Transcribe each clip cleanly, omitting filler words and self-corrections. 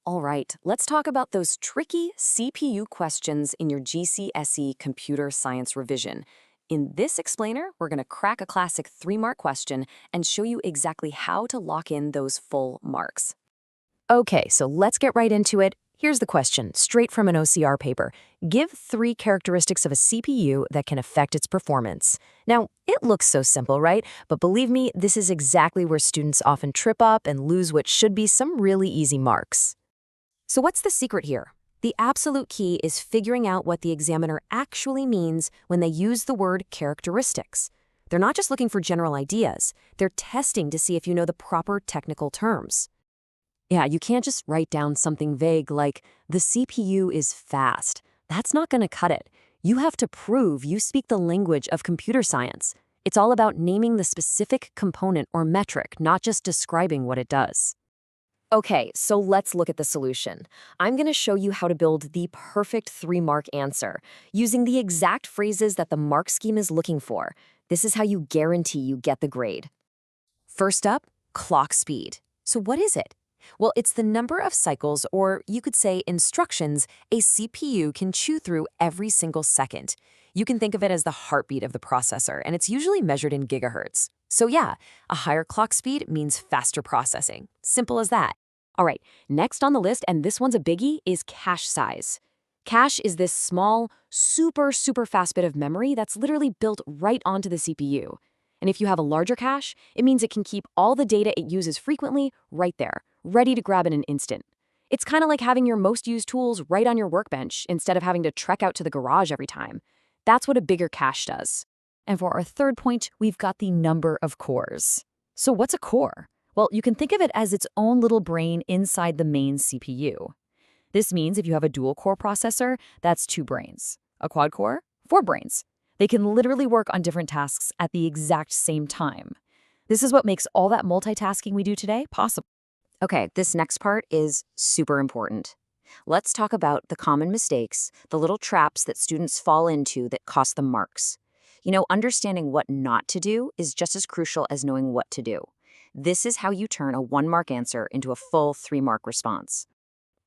All right, let's talk about those tricky CPU questions in your GCSE computer science revision. In this explainer, we're going to crack a classic 3-mark question and show you exactly how to lock in those full marks. Okay, so let's get right into it. Here's the question, straight from an OCR paper. Give 3 characteristics of a CPU that can affect its performance. Now, it looks so simple, right? But believe me, this is exactly where students often trip up and lose what should be some really easy marks. So what's the secret here? The absolute key is figuring out what the examiner actually means when they use the word characteristics. They're not just looking for general ideas, they're testing to see if you know the proper technical terms. Yeah, you can't just write down something vague like, the CPU is fast. That's not going to cut it. You have to prove you speak the language of computer science. It's all about naming the specific component or metric, not just describing what it does. Okay, so let's look at the solution. I'm going to show you how to build the perfect 3-mark answer using the exact phrases that the mark scheme is looking for. This is how you guarantee you get the grade. First up, clock speed. So what is it? Well, it's the number of cycles, or you could say instructions, a CPU can chew through every single second. You can think of it as the heartbeat of the processor, and it's usually measured in gigahertz. So yeah, a higher clock speed means faster processing. Simple as that. All right, next on the list, and this one's a biggie, is cache size. Cache is this small, super fast bit of memory that's literally built right onto the CPU. And if you have a larger cache, it means it can keep all the data it uses frequently right there, ready to grab in an instant. It's kind of like having your most used tools right on your workbench instead of having to trek out to the garage every time. That's what a bigger cache does. And for our third point, we've got the number of cores. So what's a core? Well, you can think of it as its own little brain inside the main CPU. This means if you have a dual-core processor, that's 2 brains. A quad-core, 4 brains. They can literally work on different tasks at the exact same time. This is what makes all that multitasking we do today possible. Okay, this next part is super important. Let's talk about the common mistakes, the little traps that students fall into that cost them marks. Understanding what not to do is just as crucial as knowing what to do. This is how you turn a 1-mark answer into a full 3-mark response.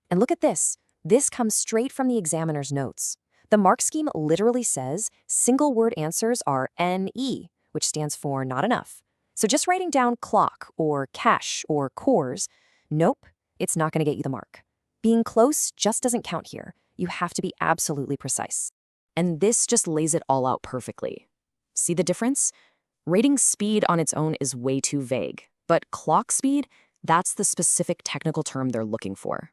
And look at this. This comes straight from the examiner's notes. The mark scheme literally says single-word answers are NE, which stands for not enough. So just writing down clock or cache or cores, nope, it's not going to get you the mark. Being close just doesn't count here. You have to be absolutely precise. And this just lays it all out perfectly. See the difference? Rating speed on its own is way too vague, but clock speed, that's the specific technical term they're looking for.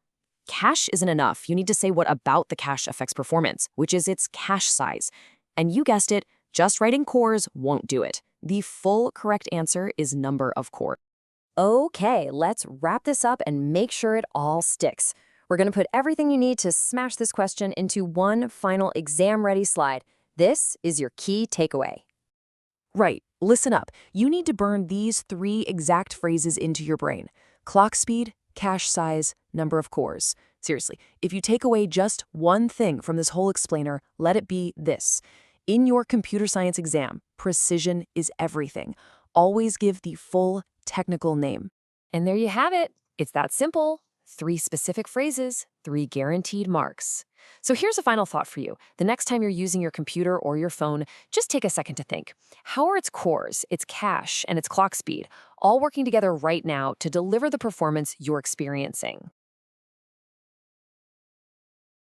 Cache isn't enough. You need to say what about the cache affects performance, which is its cache size. And you guessed it, just writing cores won't do it. The full correct answer is number of cores. Okay, let's wrap this up and make sure it all sticks. We're going to put everything you need to smash this question into one final exam-ready slide. This is your key takeaway. Right, listen up. You need to burn these 3 exact phrases into your brain. Clock speed, cache size, number of cores. Seriously, if you take away just one thing from this whole explainer, let it be this. In your computer science exam, precision is everything. Always give the full technical name. And there you have it. It's that simple. 3 specific phrases, 3 guaranteed marks. So here's a final thought for you. The next time you're using your computer or your phone, just take a second to think. How are its cores, its cache, and its clock speed all working together right now to deliver the performance you're experiencing?